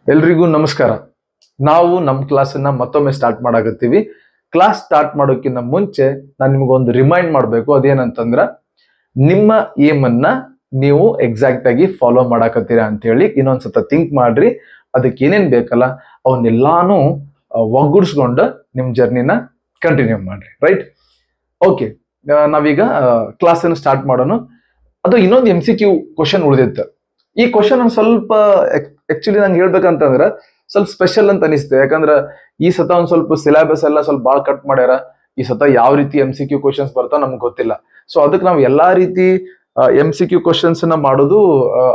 ಎಲ್ರಿಗೂ ನಮಸ್ಕಾರ. ನಾವು ನಮ್ಮ ಕ್ಲಾಸನ್ನ ಮತ್ತೊಮ್ಮೆ ಸ್ಟಾರ್ಟ್ ಮಾಡಾಕತ್ತೀವಿ. ಕ್ಲಾಸ್ ಸ್ಟಾರ್ಟ್ ಮಾಡೋಕ್ಕಿಂತ ಮುಂಚೆ ನಾನು ನಿಮಗೊಂದು ರಿಮೈಂಡ್ ಮಾಡಬೇಕು. ಅದೇನಂತಂದ್ರ ನಿಮ್ಮ ಏಮ್ ಅನ್ನ ನೀವು ಎಕ್ಸಾಕ್ಟ್ ಆಗಿ ಫಾಲೋ ಮಾಡಾಕತ್ತೀರಾ ಅಂತ ಹೇಳಿ ಇನ್ನೊಂದ್ಸತ ಥಿಂಕ್ ಮಾಡ್ರಿ. ಅದಕ್ಕೆ ಏನೇನ್ ಬೇಕಲ್ಲ ಅವನ್ನೆಲ್ಲಾನು ಒಗ್ಗೂಡಿಸ್ಕೊಂಡು ನಿಮ್ ಜರ್ನಿನ ಕಂಟಿನ್ಯೂ ಮಾಡ್ರಿ. ರೈಟ್? ಓಕೆ, ನಾವೀಗ ಕ್ಲಾಸನ್ನು ಸ್ಟಾರ್ಟ್ ಮಾಡೋಣ. ಅದು ಇನ್ನೊಂದು MCQ ಕ್ವಶನ್ ಉಳಿದಿತ್ತು. ಈ ಕ್ವಶನ್ ಒಂದು ಸ್ವಲ್ಪ ಆಕ್ಚುಲಿ ನಂಗೆ ಹೇಳ್ಬೇಕಂತಂದ್ರೆ ಸ್ವಲ್ಪ ಸ್ಪೆಷಲ್ ಅಂತ ಅನಿಸ್ತು. ಯಾಕಂದ್ರೆ ಈ ಸತ ಒಂದ್ ಸ್ವಲ್ಪ ಸಿಲೆಬಸ್ ಎಲ್ಲ ಸ್ವಲ್ಪ ಭಾಳ ಕಟ್ ಮಾಡ್ಯಾರ. ಈ ಸತ ಯಾವ ರೀತಿ MCQ ಕ್ವಶನ್ಸ್ ಬರ್ತಾವ ನಮ್ಗೆ ಗೊತ್ತಿಲ್ಲ. ಸೊ ಅದಕ್ಕೆ ನಾವು ಎಲ್ಲಾ ರೀತಿ MCQ ಕ್ವಶನ್ಸ್ ನ ಮಾಡೋದು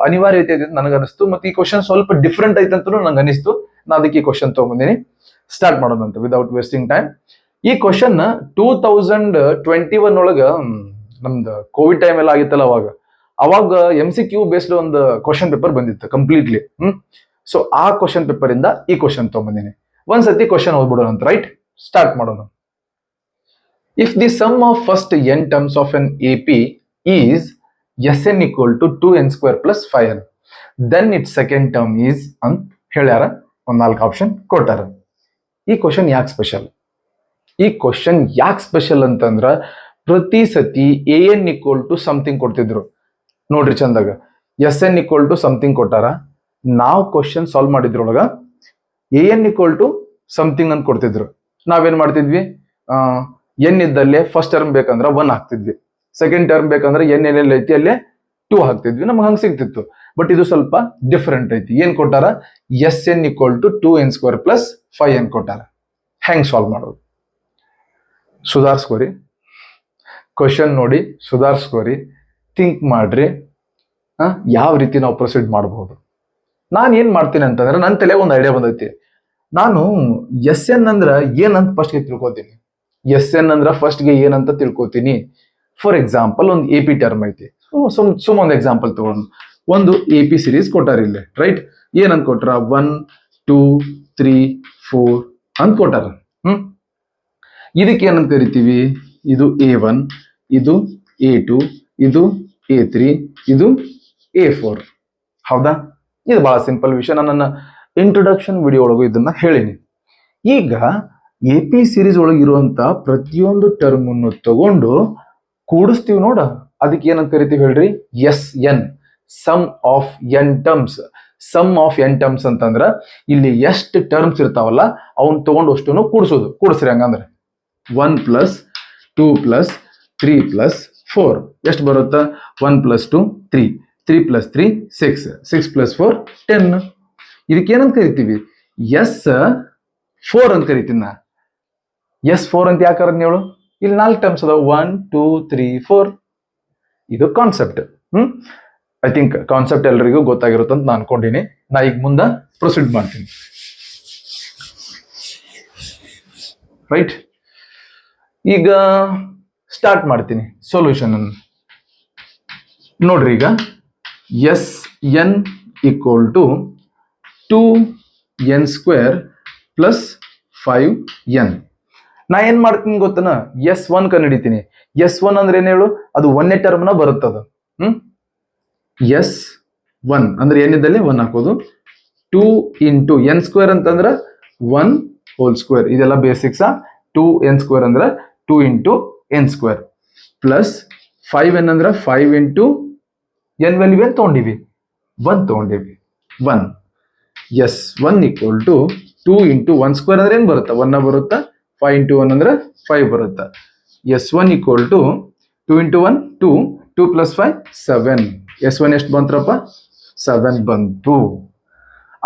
ಅನಿವಾರ್ಯತೆ ಇದೆ ಅಂತ ನನಗನಿಸ್ತು. ಮತ್ತೆ ಈ ಕ್ವಶನ್ ಸ್ವಲ್ಪ ಡಿಫ್ರೆಂಟ್ ಐತೆ ಅಂತ ನಂಗೆ ಅನಿಸ್ತು. ನಾ ಅದಕ್ಕೆ ಈ ಕ್ವಶನ್ ತಗೊಂಬಂದಿನಿ. ಸ್ಟಾರ್ಟ್ ಮಾಡೋದಂತ ವಿದೌಟ್ ವೇಸ್ಟಿಂಗ್ ಟೈಮ್. ಈ ಕ್ವಶನ್ 2021 ಒಳಗ ನಮ್ದು ಕೋವಿಡ್ ಟೈಮ್ ಎಲ್ಲ ಆಗಿತ್ತಲ್ಲ, ಅವಾಗ MCQ ಬೇಸ್ಡ್ ಒಂದು ಕ್ವಶನ್ ಪೇಪರ್ ಬಂದಿತ್ತು ಕಂಪ್ಲೀಟ್ಲಿ. ಸೊ ಆ ಕ್ವಶನ್ ಪೇಪರ್ ಇಂದ ಈ ಕ್ವಶನ್ ತಗೊಂಬಂದಿನಿ. ಒಂದ್ಸತಿ ಕ್ವಶನ್ ಓದ್ಬಿಡೋಣ ಅಂತ. ರೈಟ್? ಸ್ಟಾರ್ಟ್ ಮಾಡೋಣ. If the sum of first n terms of an AP is Sn equal to 2n² plus 5n, then its second term is ಅಂತ ಹೇಳ್ಯಾರ. ಒಂದ್ 4 ಆಪ್ಷನ್ ಕೊಟ್ಟಾರ. ಈ ಕ್ವಶನ್ ಯಾಕೆ ಸ್ಪೆಷಲ್? ಈ ಕ್ವಶನ್ ಯಾಕೆ ಸ್ಪೆಷಲ್ ಅಂತಂದ್ರ ಪ್ರತಿ ಸತಿ an equal to ಸಮಥಿಂಗ್ ಕೊಡ್ತಿದ್ರು ನೋಡ್ರಿ ಚಂದಾಗ. Sn equal to ಸಮಥಿಂಗ್ ಕೊಟ್ಟಾರ. ನಾವು ಕ್ವಶನ್ ಸಾಲ್ವ್ ಮಾಡಿದ್ರೊಳಗ an equal to ಸಮಥಿಂಗ್ ಅಂತ ಕೊಡ್ತಿದ್ರು. ನಾವೇನ್ ಮಾಡ್ತಿದ್ವಿ, n ಇದ್ದಲ್ಲೇ ಫಸ್ಟ್ ಟರ್ಮ್ ಬೇಕಂದ್ರ 1 ಹಾಕ್ತಿದ್ವಿ, ಸೆಕೆಂಡ್ ಟರ್ಮ್ ಬೇಕಂದ್ರೆ n ಏನೆಲ್ಲ ಐತಿ ಅಲ್ಲೇ 2 ಹಾಕ್ತಿದ್ವಿ. ನಮ್ಗೆ ಹಂಗೆ ಸಿಗ್ತಿತ್ತು. ಬಟ್ ಇದು ಸ್ವಲ್ಪ ಡಿಫ್ರೆಂಟ್ ಐತಿ. ಏನ್ ಕೊಟ್ಟಾರ? Sn equal to 2n² plus 5n ಕೊಟ್ಟಾರ. ಹೆಂಗ್ ಸಾಲ್ವ್ ಮಾಡೋದು? ಸುಧಾರಿಸ್ಕೋರಿ, ಕ್ವಶನ್ ನೋಡಿ ಸುಧಾರಿಸ್ಕೋರಿ, ಥಿಂಕ್ ಮಾಡ್ರಿ. ಯಾವ ರೀತಿ ನಾವು ಪ್ರೊಸೀಡ್ ಮಾಡಬಹುದು. ನಾನು ಏನ್ ಮಾಡ್ತೀನಿ ಅಂತಂದ್ರೆ ನನ್ನ ತಲೆ ಒಂದು ಐಡಿಯಾ ಬಂದೈತಿ. ನಾನು Sn ಅಂದ್ರ ಏನಂತ ಫಸ್ಟ್ಗೆ ತಿಳ್ಕೊತೀನಿ. Sn ಅಂದ್ರ ಫಸ್ಟ್ಗೆ ಏನಂತ ತಿಳ್ಕೊತೀನಿ. ಫಾರ್ ಎಕ್ಸಾಂಪಲ್ ಒಂದು AP ಟರ್ಮ್ ಐತಿ. ಸುಮ್ಮ ಒಂದು ಎಕ್ಸಾಂಪಲ್ ತಗೊಂಡು ಒಂದು AP ಸಿರೀಸ್ ಕೊಟ್ಟಾರ ಇಲ್ಲಿ. ರೈಟ್? ಏನಂತ ಕೊಟ್ಟಾರ? 1 2 3 4 ಅಂತ ಕೊಟ್ಟಾರ. ಇದಕ್ಕೆ ಏನಂತ ಕರಿತೀವಿ? ಇದು A1, ಇದು A2, ಇದು A3, ಇದು A4. ಹೌದಾ? ಇದು ಬಹಳ ಸಿಂಪಲ್ ವಿಷಯ. ನಾನು ನನ್ನ ಇಂಟ್ರೊಡಕ್ಷನ್ ವಿಡಿಯೋ ಒಳಗೂ ಇದನ್ನ ಹೇಳಿನಿ. ಈಗ AP ಸಿರೀಸ್ ಒಳಗಿರುವಂತ ಪ್ರತಿಯೊಂದು ಟರ್ಮ್ ಅನ್ನು ತಗೊಂಡು ಕೂಡಿಸ್ತೀವಿ ನೋಡ, ಅದಕ್ಕೆ ಏನಂತ ಕರಿತೀವಿ ಹೇಳ್ರಿ? Sn, sum of n terms. Sum of n terms ಅಂತಂದ್ರ ಇಲ್ಲಿ ಎಷ್ಟು ಟರ್ಮ್ಸ್ ಇರ್ತಾವಲ್ಲ ಅವನ್ ತಗೊಂಡು ಅಷ್ಟನ್ನು ಕೂಡಿಸೋದು. ಕೂಡಿಸ್ರಿ ಹಂಗಂದ್ರೆ 1 + 2 + 3 + 4 ಎಷ್ಟು ಬರುತ್ತಾ? 1 + 2 3, 3 + 3 6, 6 + 4 10. ಇದಕ್ಕೆ ಏನಂತ ಕರಿತೀವಿ? S4 ಅಂತ ಕರಿತೀನಿ ನಾ. S4 ಅಂತ ಯಾಕೆ ಕರೆದ್ನಿ ಹೇಳು? ಇಲ್ಲಿ 4 ಟರ್ಮ್ಸ್ ಅದಾವ. 1 2 3 4. ಇದು ಕಾನ್ಸೆಪ್ಟ್. ಐ ಥಿಂಕ್ ಕಾನ್ಸೆಪ್ಟ್ ಎಲ್ರಿಗೂ ಗೊತ್ತಾಗಿರುತ್ತೆ ಅಂತ ನಾನು ಅನ್ಕೊಂಡಿನಿ. ನಾ ಈಗ ಮುಂದೆ ಪ್ರೊಸೀಡ್ ಮಾಡ್ತೀನಿ. ರೈಟ್? ಈಗ ಸ್ಟಾರ್ಟ್ ಮಾಡ್ತೀನಿ ಸೊಲ್ಯೂಷನ್ ಅನ್ನು. ನೋಡ್ರಿ, ಈಗ Sn equal to 2n² plus 5n. ನಾ ಏನ್ ಮಾಡ್ತೀನಿ ಗೊತ್ತನ? S1 ಕಂಡಿಡಿತೀನಿ. S1 ಅಂದ್ರೆ ಏನ್ ಹೇಳು? ಅದು 1ನೇ ಟರ್ಮ್ನ ಬರುತ್ತದ. S1 ಅಂದ್ರೆ ಏನಿದ್ದಲ್ಲಿ 1 ಹಾಕೋದು. 2 × n² ಅಂತಂದ್ರ 1² ಇದೆಲ್ಲ ಬೇಸಿಕ್ಸ್. 2n² ಅಂದ್ರ 2 × n² ಪ್ಲಸ್ 5n ಅಂದ್ರ 5 × n ವ್ಯಾಲ್ಯೂ ಏನ್ ತಗೊಂಡಿವಿ? 1 ತಗೊಂಡಿವಿ. 1. S1 equal to 2 × 1² ಅಂದ್ರೆ ಏನ್ ಬರುತ್ತಾ? 1 ಬರುತ್ತಾ. 5 × 1 ಅಂದ್ರೆ 5 ಬರುತ್ತಾ. S1 equal to 2 × 1 2, 2 + 5 7. S1 ಎಷ್ಟು ಬಂತ್ರಪ್ಪ? 7 ಬಂತು.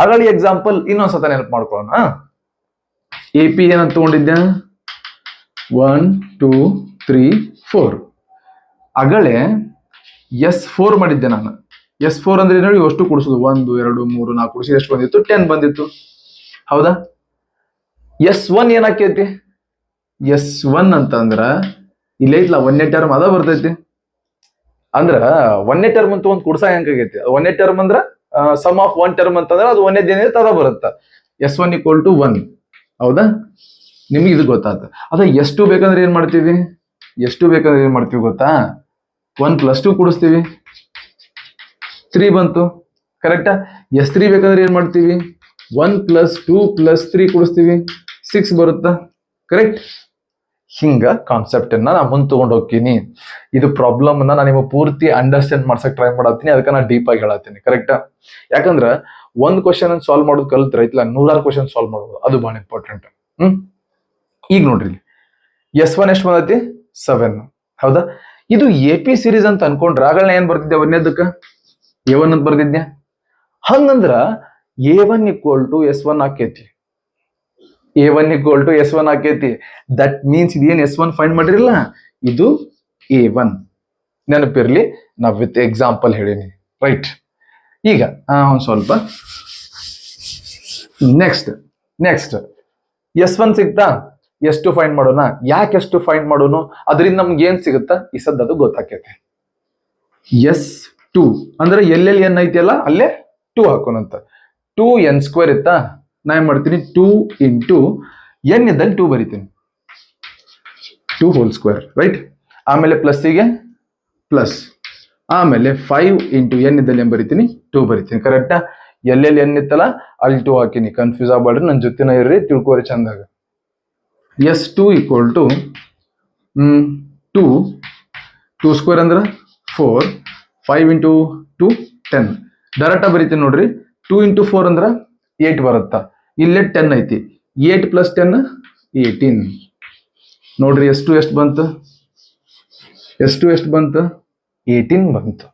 ಆಗಲಿ ಎಕ್ಸಾಂಪಲ್ ಇನ್ನೊಂದ್ಸತ ನೆನಪು ಮಾಡ್ಕೊಳ್ಳೋಣ. AP ಏನಂತ ತಗೊಂಡಿದ್ದೆ? 1 2 3 4. ಆಗಲೇ S4 ಮಾಡಿದ್ದೆ ನಾನು. S4 ಅಂದ್ರೆ ನೋಡಿ ಎಷ್ಟು ಕೂಡಿಸೋದು? 1 2 3 4 ಕೂಡಿಸಿ ಎಷ್ಟು ಬಂದಿತ್ತು? 10 ಬಂದಿತ್ತು. ಹೌದಾ? S1 ಏನಾಕೈತಿ? S1 ಅಂತಂದ್ರ ಇಲ್ಲೇ ಐತ್ಲ 1ನೇ ಟರ್ಮ್ ಅದ ಬರ್ತೈತಿ. ಅಂದ್ರ 1ನೇ ಟರ್ಮ್ ಅಂತ ಒಂದು ಕೂಡ್ಸ ಹೆಂಗಾಗೈತಿ? 1ನೇ ಟರ್ಮ್ ಅಂದ್ರ ಸಮ್ ಆಫ್ 1 ಟರ್ಮ್ ಅಂತಂದ್ರ ಅದು 1ನೇದು ಏನಿರುತ್ತೆ ಅದ ಬರುತ್ತ. S1 equal to 1. ಹೌದಾ? ನಿಮ್ಗೆ ಇದು ಗೊತ್ತಾತ. ಅದ ಎಷ್ಟು ಬೇಕಂದ್ರೆ ಏನ್ ಮಾಡ್ತೀವಿ? ಎಷ್ಟು ಬೇಕಂದ್ರೆ ಏನ್ ಮಾಡ್ತೀವಿ ಗೊತ್ತಾ? 1 + 2 ಕೂಡಿಸ್ತೀವಿ, 3 ಬಂತು. ಕರೆಕ್ಟಾ? S3 ಬೇಕಂದ್ರೆ ಏನ್ ಮಾಡ್ತೀವಿ? 1 + 2 + 3 ಕೂಡಿಸ್ತೀವಿ 6 ಬರುತ್ತಾ, ಕರೆಕ್ಟ್? ಹಿಂಗ ಕಾನ್ಸೆಪ್ಟ್ ಅನ್ನ ನಾ ಮುಂದೆ ತಗೊಂಡು ಹೋಗ್ತೀನಿ. ಇದು ಪ್ರಾಬ್ಲಮ್ ಅನ್ನ ನಾನು ನಿಮಗೆ ಪೂರ್ತಿ ಅಂಡರ್ಸ್ಟ್ಯಾಂಡ್ ಮಾಡ್ಸಕ್ ಟ್ರೈ ಮಾಡತ್ತೀನಿ, ಅದಕ್ಕೆ ನಾನು ಡೀಪ್ ಆಗಿ ಹೇಳತ್ತೀನಿ, ಕರೆಕ್ಟಾ? ಯಾಕಂದ್ರ ಒಂದ್ ಕ್ವಶನ್ ಅನ್ನು ಸಾಲ್ವ್ ಮಾಡೋದು ಕಲ್ತ್ರೆ ಐತಿಲ್ಲ 100 ಕ್ವಶನ್ ಸಾಲ್ವ್ ಮಾಡೋದು, ಅದು ಬಹಳ ಇಂಪಾರ್ಟೆಂಟ್. ಈಗ ನೋಡ್ರಿ S1 ಎಷ್ಟು ಬಂದೈತಿ? 7. ಹೌದಾ? ಇದು AP ಸೀರೀಸ್ ಅಂತ ಅನ್ಕೊಂಡ್ರೆ ಆಗಲೇ ಏನ್ ಬರ್ತಿದ್ದೆ ಒಂದೇದಕ್ಕ A1 ಅಂತ ಬರ್ತಿದ್ದೆ. ಹಂಗಂದ್ರ A1 = S1 ಆಕೇತಿ. A1 = S1 ಆಕೇತಿ. That means ಇದೇನ್ S1 ಫೈಂಡ್ ಮಾಡಿರಲ್ಲ, ಇದು A1. ನೆನಪಿರ್ಲಿ, ನಾವು ವಿತ್ ಎಕ್ಸಾಂಪಲ್ ಹೇಳೀನಿ, ರೈಟ್? ಈಗ ಒಂದ್ ಸ್ವಲ್ಪ ನೆಕ್ಸ್ಟ್ S1 ಸಿಗ್ತಾ, S2 ಫೈಂಡ್ ಮಾಡೋಣ. ಯಾಕೆ S2 ಫೈಂಡ್ ಮಾಡೋನು? ಅದರಿಂದ ನಮ್ಗೆ ಏನ್ ಸಿಗುತ್ತಾ ಈ ಸದ್ದ ಅದು ಗೊತ್ತಾಕೈತೆ. S2 ಅಂದ್ರೆ ಎಲ್ಲೆಲ್ಲಿ n ಐತಿಯಲ್ಲ ಅಲ್ಲೇ 2 ಹಾಕೋಣಂತ. 2n² ಇತ್ತಾ, ನಾ ಏನ್ ಮಾಡ್ತೀನಿ 2 × n ಇದ್ದಲ್ಲಿ 2 ಬರಿತೀನಿ, 2² ರೈಟ್? ಆಮೇಲೆ ಪ್ಲಸ್ಸಿಗೆ ಪ್ಲಸ್, ಆಮೇಲೆ 5 × n ಇದ್ದಲ್ಲಿ ಏನ್ ಬರಿತೀನಿ 2 ಬರಿತೀನಿ, ಕರೆಕ್ಟಾ? ಎಲ್ಲೆಲ್ಲಿ n ಇತ್ತಲ್ಲ ಅಲ್ಲಿ 2 ಹಾಕಿನಿ. ಕನ್ಫ್ಯೂಸ್ ಆಗ್ಬೇಡ್ರಿ, ನನ್ನ ಜೊತೆನ ಇರ್ರಿ, ತಿಳ್ಕೋರಿ ಚಂದಾಗ. S2 = 2 2² ಅಂದ್ರೆ 4, 5 × 2 10. ಡೈರೆಕ್ಟ್ ಬರಿತೀನಿ ನೋಡ್ರಿ, 2 × 4 ಅಂದ್ರೆ 8 ಬರುತ್ತಾ, ಇಲ್ಲೇ 10 ಐತಿ, 8 + 10 18. ನೋಡ್ರಿ S2 ಎಷ್ಟು ಬಂತು? 18 ಬಂತು.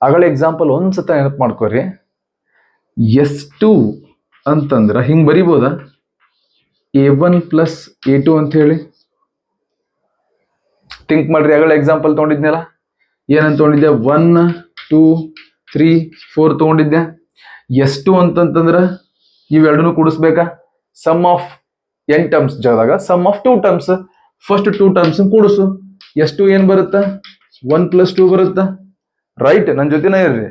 ಆಗಲೇ ಎಕ್ಸಾಂಪಲ್ ಒಂದ್ಸತ ನೆನಪು ಮಾಡ್ಕೋರಿ. S2 ಅಂತಂದ್ರ ಹಿಂಗ್ ಬರಿಬೋದಾ, A1 + A2 ಅಂತ ಹೇಳಿ? ಥಿಂಕ್ ಮಾಡ್ರಿ. ಆಗಲೇ ಎಕ್ಸಾಂಪಲ್ ತಗೊಂಡಿದ್ನಲ್ಲ, ಏನಂತ ತಗೊಂಡಿದ್ದೆ? 1 2 3 4 ತಗೊಂಡಿದ್ದೆ. S2 ಅಂತಂದ್ರ ಇವೆರಡನ್ನು ಕೂಡಿಸ್ಬೇಕಾ? ಸಮ್ ಆಫ್ n ಟರ್ಮ್ಸ್ ಜಾಗದಾಗ sum of 2 terms. First 2 terms ಕೂಡಿಸು. S2 ಏನ್ ಬರುತ್ತಾ? 1 + 2 ಬರುತ್ತಾ, ರೈಟ್? ನನ್ನ ಜೊತೆನ ಇರ್ರಿ.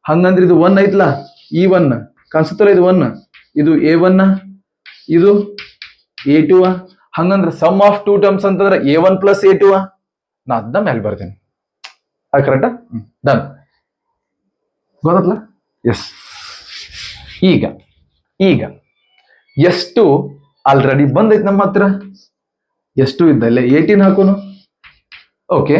ಹಂಗಂದ್ರೆ ಇದು 1 ಐತ್ಲಾ, ಈ 1 ಕಾಣಿಸುತ್ತಲ್ಲ, ಇದು 1, ಇದು A1, ಇದು A2. ಹಂಗಂದ್ರೆ ಸಮ್ ಆಫ್ 2 ಟರ್ಮ್ಸ್ ಅಂತಂದ್ರೆ A1 + A2. ನಾ ಅದನ್ನ ಮೇಲೆ ಬರ್ತೀನಿ, ಅದು ಕರೆಕ್ಟಾ? ಡನ್, ಗೊತ್ತಲ್ಲ? ಎಸ್. ಈಗ S2 ಆಲ್ರೆಡಿ ಬಂದೈತಿ ನಮ್ಮ ಹತ್ರ. S2 ಇದ್ದಲ್ಲೇ 18 ಹಾಕೋನು. ಓಕೆ,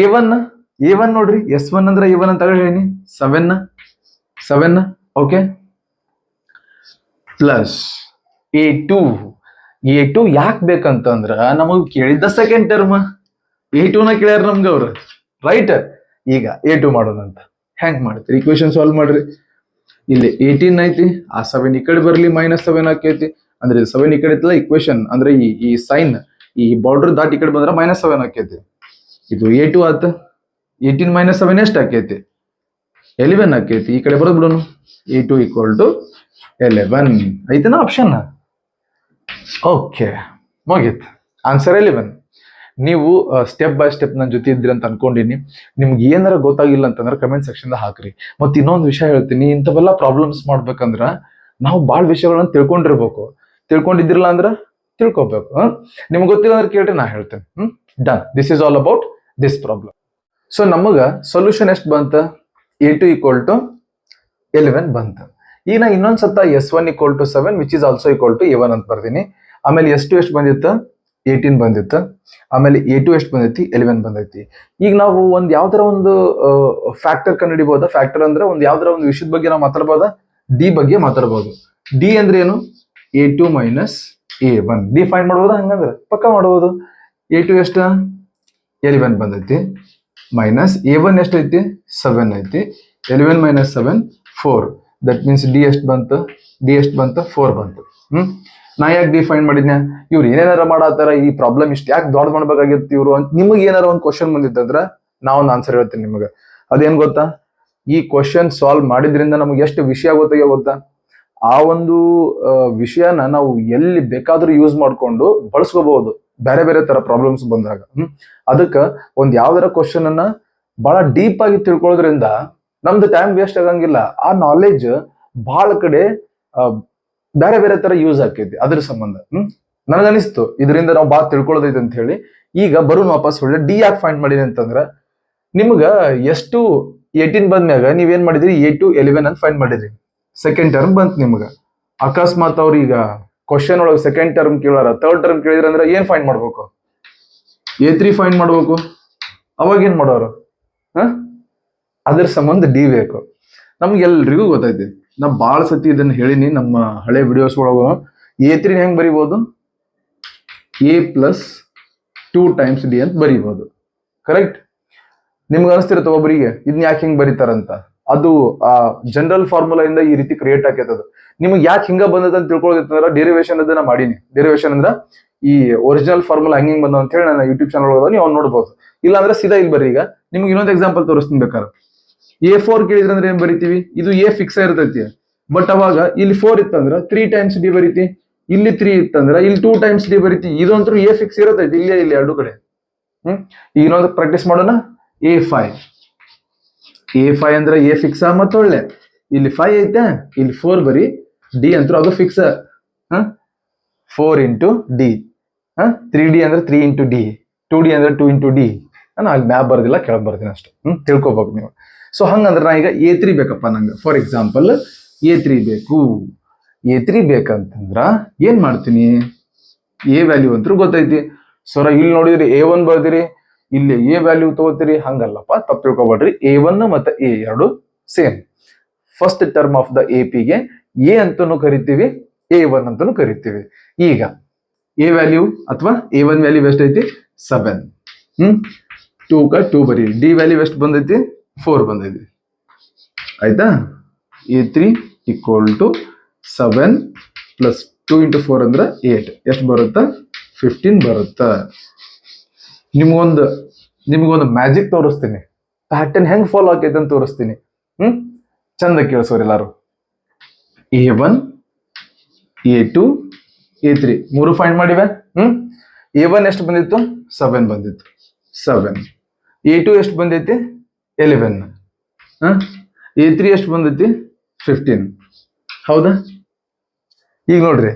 A1 ನೋಡ್ರಿ, S1 ಅಂದ್ರೆ A1 ಅಂತ ಹೇಳಿ 7. ಓಕೆ, ಪ್ಲಸ್ A2 ಯಾಕೆ ಬೇಕಂತಂದ್ರ ನಮಗ್ ಕೇಳಿದ್ದ ಸೆಕೆಂಡ್ ಟರ್ಮ್ A2ನ ಕೇಳ್ಯಾರ ನಮ್ಗೆ ಅವ್ರು, ರೈಟ್? ಈಗ A2 ಮಾಡೋಣ ಅಂತ. ಹೆಂಗ್ ಮಾಡ್ತೀರಿ? ಇಕ್ವೇಶನ್ ಸಾಲ್ವ್ ಮಾಡ್ರಿ. ಇಲ್ಲಿ 18 ಐತಿ, ಆ 7 ಈ ಕಡೆ ಬರ್ಲಿ, -7 ಆಕೈತಿ. ಅಂದ್ರೆ 7 ಈ ಕಡೆ ಇತ್ತಲ್ಲ, ಇಕ್ವೇಶನ್ ಅಂದ್ರೆ ಈ ಸೈನ್, ಈ ಬಾರ್ಡರ್ ದಾಟಿ ಈ ಕಡೆ ಬಂದ್ರೆ -7 ಆಕೈತಿ. ಇದು A2 ಆತ. 18 - 7 ಎಷ್ಟು ಆಕೈತಿ? 11 ಆಕೈತಿ. ಈ ಕಡೆ ಬರೋದು ಬಿಡೋನು. A2 = 11 ಐತನ ಆಪ್ಷನ್. ಓಕೆ, ಮುಗೀತು. ಆನ್ಸರ್ 11. ನೀವು ಸ್ಟೆಪ್ ಬೈ ಸ್ಟೆಪ್ ನನ್ನ ಜೊತೆ ಇದ್ರಿ ಅಂತ ಅನ್ಕೊಂಡಿನಿ. ನಿಮ್ಗೆ ಏನಾರ ಗೊತ್ತಾಗಿಲ್ಲ ಅಂತಂದ್ರೆ ಕಮೆಂಟ್ ಸೆಕ್ಷನ್ ಹಾಕ್ರಿ. ಮತ್ತೆ ಇನ್ನೊಂದು ವಿಷಯ ಹೇಳ್ತೀನಿ, ಇಂಥವೆಲ್ಲ ಪ್ರಾಬ್ಲಮ್ಸ್ ಮಾಡ್ಬೇಕಂದ್ರ ನಾವು ಭಾಳ ವಿಷಯಗಳನ್ನ ತಿಳ್ಕೊಂಡಿದ್ದಿರಲ್ಲ ಅಂದ್ರೆ ತಿಳ್ಕೊಬೇಕು. ನಿಮ್ಗೆ ಗೊತ್ತಿಲ್ಲ ಅಂದ್ರೆ ಕೇಳ್ರಿ, ನಾ ಹೇಳ್ತೇನೆ. Done. This is all about this problem. So ನಮಗ ಸೊಲ್ಯೂಷನ್ ಎಷ್ಟು ಬಂತ? A2 = 11 ಬಂತ. ಈಗ ನಾ ಇನ್ನೊಂದ್ಸತ S1 = 7 which is also = A1 ಅಂತ ಬರ್ತೀನಿ. ಆಮೇಲೆ S2 ಎಷ್ಟು ಬಂದಿತ್ತು? 18 ಬಂದಿತ್ತು. ಆಮೇಲೆ A2 ಎಷ್ಟು ಬಂದೈತಿ? 11 ಬಂದೈತಿ. ಈಗ ನಾವು ಯಾವ್ದಾರ ಒಂದು ಫ್ಯಾಕ್ಟರ್ ಕಂಡುಹಿಡಿಬಹುದಾ? ಫ್ಯಾಕ್ಟರ್ ಅಂದ್ರೆ ಯಾವ್ದಾರ ಒಂದು ವಿಷಯದ ಬಗ್ಗೆ ನಾವು ಮಾತಾಡ್ಬೋದಾ? D ಬಗ್ಗೆ ಮಾತಾಡ್ಬೋದು. D ಅಂದ್ರೆ ಏನು? A2 - A1. D ಫೈಂಡ್ ಮಾಡ್ಬೋದಾ? ಹಂಗಂದ್ರೆ ಪಕ್ಕ ಮಾಡ್ಬೋದು. A2 ಎಷ್ಟು? 11 ಬಂದೈತಿ, ಮೈನಸ್ A1 ಎಷ್ಟೈತಿ? 7 ಐತಿ. 11 - 7 4. ದಟ್ ಮೀನ್ಸ್ D ಎಷ್ಟು ಬಂತು? 4 ಬಂತು. ನಾ ಯಾಕೆ D ಫೈಂಡ್ ಮಾಡಿದ್ನ? ಇವ್ರು ಏನೇನಾರ ಮಾಡತ್ತಾರ, ಈ ಪ್ರಾಬ್ಲಮ್ ಇಷ್ಟು ಯಾಕೆ ದೊಡ್ಡ ಮಾಡ್ಬೇಕಾಗಿತ್ತು ಇವ್ರು ಅಂತ ನಿಮಗೆ ಏನಾರ ಒಂದು ಕ್ವಶನ್ ಬಂದಿತ್ತಂದ್ರ ನಾ ಒಂದು ಆನ್ಸರ್ ಹೇಳ್ತೀನಿ ನಿಮಗೆ. ಅದೇನ್ ಗೊತ್ತಾ? ಈ ಕ್ವಶನ್ ಸಾಲ್ವ್ ಮಾಡಿದ್ರಿಂದ ನಮ್ಗೆ ಎಷ್ಟು ವಿಷಯ ಗೊತ್ತಾ? ಆ ಒಂದು ವಿಷಯನ ನಾವು ಎಲ್ಲಿ ಬೇಕಾದ್ರೂ ಯೂಸ್ ಮಾಡ್ಕೊಂಡು ಬಳಸ್ಕೋಬಹುದು ಬೇರೆ ಬೇರೆ ತರ ಪ್ರಾಬ್ಲಮ್ಸ್ ಬಂದಾಗ. ಅದಕ್ಕೆ ಯಾವ್ದಾರ ಕ್ವಶನ್ ಅನ್ನ ಬಹಳ ಡೀಪ್ ಆಗಿ ತಿಳ್ಕೊಳ್ಳೋದ್ರಿಂದ ನಮ್ದು ಟೈಮ್ ವೇಸ್ಟ್ ಆಗಂಗಿಲ್ಲ. ಆ ನಾಲೆಜ್ ಬಹಳ ಕಡೆ ಬೇರೆ ಬೇರೆ ತರ ಯೂಸ್ ಆಕೈತಿ. ಅದ್ರ ಸಂಬಂಧ ನನಗನಿಸ್ತು ಇದರಿಂದ ನಾವು ಬಾಳ ತಿಳ್ಕೊಳ್ಳೋದೈತೆ ಅಂತ ಹೇಳಿ. ಈಗ ಬರೋಣ ವಾಪಸ್ ಹೊಳ್ಳೆ. D ಯಾಕೆ ಫೈಂಡ್ ಮಾಡಿರಿ ಅಂತಂದ್ರ ನಿಮ್ಗ ಎಷ್ಟು 18 ಬಂದ್ಮ್ಯಾಗ ನೀವೇನ್ ಮಾಡಿದ್ರಿ? A2 11 ಅಂತ ಫೈಂಡ್ ಮಾಡಿದ್ರಿ. ಸೆಕೆಂಡ್ ಟರ್ಮ್ ಬಂತು ನಿಮ್ಗೆ. ಅಕಸ್ಮಾತ್ ಅವ್ರು ಈಗ ಕ್ವಶನ್ ಒಳಗೆ ಸೆಕೆಂಡ್ ಟರ್ಮ್ ಕೇಳಾರ, ಥರ್ಡ್ ಟರ್ಮ್ ಕೇಳಿದ್ರ ಅಂದ್ರೆ ಏನ್ ಫೈಂಡ್ ಮಾಡ್ಬೇಕು? A3 ಫೈಂಡ್ ಮಾಡ್ಬೇಕು. ಅವಾಗ ಏನ್ ಮಾಡೋರು? ಅದ್ರ ಸಂಬಂಧ ಡಿ ಬೇಕು. ನಮ್ಗೆಲ್ರಿಗೂ ಗೊತ್ತೈತಿ, ನಾ ಬಾಳ ಸತಿ ಇದನ್ನ ಹೇಳಿನಿ ನಮ್ಮ ಹಳೆ ವಿಡಿಯೋಸ್ ಒಳಗ. A3 ಹೆಂಗ್ ಬರಿಬಹುದು? A ಪ್ಲಸ್ 2 ಟೈಮ್ಸ್ ಡಿ ಅಂತ ಬರಿಬಹುದು. ಕರೆಕ್ಟ್? ನಿಮ್ಗೆ ಅನಿಸ್ತಿರುತ್ತೆ ಒಬ್ಬರಿಗೆ ಇದನ್ನ ಯಾಕೆ ಹಿಂಗ್ ಬರೀತಾರಂತ. ಅದು ಆ ಜನರಲ್ ಫಾರ್ಮುಲಾ ಇಂದ ಈ ರೀತಿ ಕ್ರಿಯೇಟ್ ಆಕೈತದ. ನಿಮ್ಗೆ ಯಾಕೆ ಹಿಂಗ ಬಂದದ ಅಂತ ತಿಳ್ಕೊಳ್ಳೋದಿತ್ತಂದ್ರ ಡೆರಿವೇಶನ್ ಅದನ್ನ ಮಾಡೀನಿ. ಡೆರಿವೇಶನ್ ಅಂದ್ರ ಈ ಒರಿಜಿನಲ್ ಫಾರ್ಮುಲಾ ಹೆಂಗ್ ಬಂದ ಅಂತ ಹೇಳಿ ನನ್ನ ಯೂಟ್ಯೂಬ್ ಚಾನಲ್ ಒಳಗ ನೀವು ನೋಡ್ಬೋದು. ಇಲ್ಲ ಅಂದ್ರೆ ಸೀದಾ ಇಲ್ಲಿ ಬರ್ರಿ. ಈಗ ನಿಮ್ಗೆ ಇನ್ನೊಂದು ಎಕ್ಸಾಂಪಲ್ ತೋರಿಸ್ತೀನಿ ಬೇಕಾದ್ರೆ. A4 ಕೇಳಿದ್ರೆ ಅಂದ್ರೆ ಏನ್ ಬರಿತೀವಿ? ಇದು A ಫಿಕ್ಸ್ ಇರ್ತೈತಿ. ಬಟ್ ಅವಾಗ ಇಲ್ಲಿ 4 ಇತ್ತಂದ್ರ 3 ಟೈಮ್ಸ್ ಡಿ ಬರೀತಿ. ಇಲ್ಲಿ 3 ಇತ್ತಂದ್ರ ಇಲ್ಲಿ 2 ಟೈಮ್ಸ್ ಡಿ ಬರೀತಿ. ಇದಂತೂ A ಫಿಕ್ಸ್ ಇರತೈತಿ ಇಲ್ಲಿ ಎರಡು ಕಡೆ. ಈಗ ಇನ್ನೊಂದು ಪ್ರಾಕ್ಟೀಸ್ ಮಾಡೋಣ. A5 ಅಂದ್ರೆ A ಫಿಕ್ಸ್ ಮತ್ತೊಳ್ಳೆ ಇಲ್ಲಿ 5 ಐತೆ, ಇಲ್ಲಿ 4 ಬರಿ. ಡಿ ಅಂತೂ ಅದು ಫಿಕ್ಸ್. 4 into D. 3D ಅಂದ್ರೆ 3 ಇಂಟು ಡಿ. 2D ಅಂದ್ರೆ 2 ಇಂಟು ಡಿ. ನಾನು ಅಲ್ಲಿ ಮ್ಯಾಪ್ ಬರ್ದಿಲ್ಲ, ಕೆಳಗೆ ಬರ್ತೀನಿ ಅಷ್ಟು. ತಿಳ್ಕೊಬೇಕು ನೀವು. ಸೊ ಹಂಗಂದ್ರೆ ನಾ ಈಗ A3 ಬೇಕಪ್ಪ ನಂಗೆ. ಫಾರ್ ಎಕ್ಸಾಂಪಲ್ A3 ಬೇಕು. A3 ಬೇಕಂತಂದ್ರ ಏನ್ ಮಾಡ್ತೀನಿ? A ವ್ಯಾಲ್ಯೂ ಅಂತೂ ಗೊತ್ತೈತಿ. ಸರ ಇಲ್ಲಿ ನೋಡಿದ್ರಿ A1 ಬರ್ದಿರಿ, ಇಲ್ಲಿ A ವ್ಯಾಲ್ಯೂ ತಗೋತೀರಿ. ಹಂಗಲ್ಲಪ್ಪ, ತಪ್ಪು ತಿಳ್ಕೊಬೇಡ್ರಿ. A1 ಮತ್ತೆ A ಎರಡು same. First term of the AP-ಗೆ A ಅಂತನೂ ಕರಿತೀವಿ, A1 ಅಂತನೂ ಕರಿತೀವಿ. ಈಗ A ವ್ಯಾಲ್ಯೂ ಅಥವಾ A1 ವ್ಯಾಲ್ಯೂ ಎಷ್ಟು ಐತಿ? 7. 2 ಕ 2 ಬರೀ. ಡಿ ವ್ಯಾಲ್ಯೂ ಎಷ್ಟು ಬಂದೈತಿ? 4 ಬಂದೈತಿ. ಆಯ್ತಾ? A3 equal to 7 plus 2 into 4 ಅಂದ್ರೆ 8. ಎಷ್ಟು ಬರುತ್ತಾ? 15 ಬರುತ್ತಾ? ನಿಮ್ಗೊಂದು ಮ್ಯಾಜಿಕ್ ತೋರಿಸ್ತೀನಿ. ಪ್ಯಾಟರ್ನ್ ಹೆಂಗ್ ಫಾಲೋ ಆಕೈತೆ ಅಂತ ತೋರಿಸ್ತೀನಿ. ಚಂದ ಕೇಳಿಸೋರು ಎಲ್ಲಾರು. A1, A2, A3 ಮೂರು ಫೈಂಡ್ ಮಾಡಿವೆ. A1 ಎಷ್ಟು ಬಂದಿತ್ತು? 7 ಬಂದಿತ್ತು. 7. A2 ಎಷ್ಟು ಬಂದೈತಿ? 11. A3 ಎಷ್ಟು ಬಂದೈತಿ? 15. ಹೌದಾ? ಈಗ ನೋಡ್ರಿ,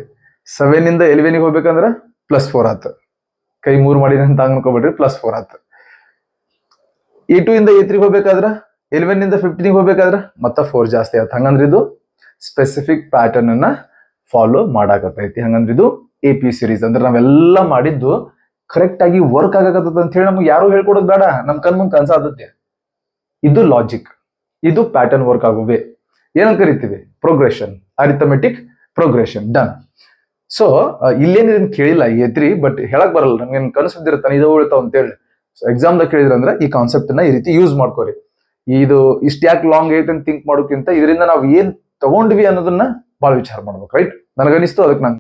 7 ಇಂದ 11ಗೆ ಹೋಗ್ಬೇಕಂದ್ರ +4 ಆತ. ಕೈ 3 ಮಾಡಿನ ಅಂತ ಅನ್ಕೋಬೇಡ್ರಿ, +4 ಆತ. A2 ಇಂದ A3 ಹೋಗ್ಬೇಕಾದ್ರ 11 ಇಂದ 15ಗೆ ಹೋಗ್ಬೇಕಾದ್ರ ಮತ್ತ 4 ಜಾಸ್ತಿ ಆಯ್ತು. ಹಂಗಂದ್ರೆ ಇದು ಸ್ಪೆಸಿಫಿಕ್ ಪ್ಯಾಟರ್ನ್ ಅನ್ನ ಫಾಲೋ ಮಾಡಾಕತ್ತೈತಿ. ಹಂಗಂದ್ರೆ ಇದು AP ಸೀರೀಸ್. ಅಂದ್ರೆ ನಾವೆಲ್ಲ ಮಾಡಿದ್ದು ಕರೆಕ್ಟ್ ಆಗಿ ವರ್ಕ್ ಆಗಕತ್ತದ ಅಂತ ಹೇಳಿ ನಮ್ಗೆ ಯಾರು ಹೇಳ್ಕೊಡೋದು ಬೇಡ, ನಮ್ ಕಣ್ಮುಂದ್ ಕನ್ಸಾದತ್ತೆ. ಇದು ಲಾಜಿಕ್, ಇದು ಪ್ಯಾಟರ್ನ್ ವರ್ಕ್ ಆಗುವೆ. ಏನಂತ ಕರಿತೀವಿ? Progression, arithmetic progression. Done. So ಇಲ್ಲೇನು ಕೇಳಿಲ್ಲ A3, ಬಟ್ ಹೇಳಕ್ ಬರಲ್ಲ. ನಮ್ಗೆ ಕನಸಿದ್ದಿರ್ತಾನೆ ಇದು ಉಳಿತಾವ ಅಂತ ಹೇಳಿ. ಸೊ ಎಕ್ಸಾಮ್ದಾಗ ಕೇಳಿದ್ರಂದ್ರೆ ಈ ಕಾನ್ಸೆಪ್ಟ್ ನ ಈ ರೀತಿ ಯೂಸ್ ಮಾಡ್ಕೋರಿ. ಇದು ಇಷ್ಟ ಯಾಕೆ ಲಾಂಗ್ ಐತೆ ಅಂತ ಥಿಂಕ್ ಮಾಡೋಕ್ಕಿಂತ ಇದರಿಂದ ನಾವು ಏನ್ ತಗೊಂಡ್ವಿ ಅನ್ನೋದನ್ನ ಬಹಳ ವಿಚಾರ ಮಾಡ್ಬೇಕು. ರೈಟ್? ನನಗನಿಸ್ತು, ಅದಕ್ಕೆ ನಾನು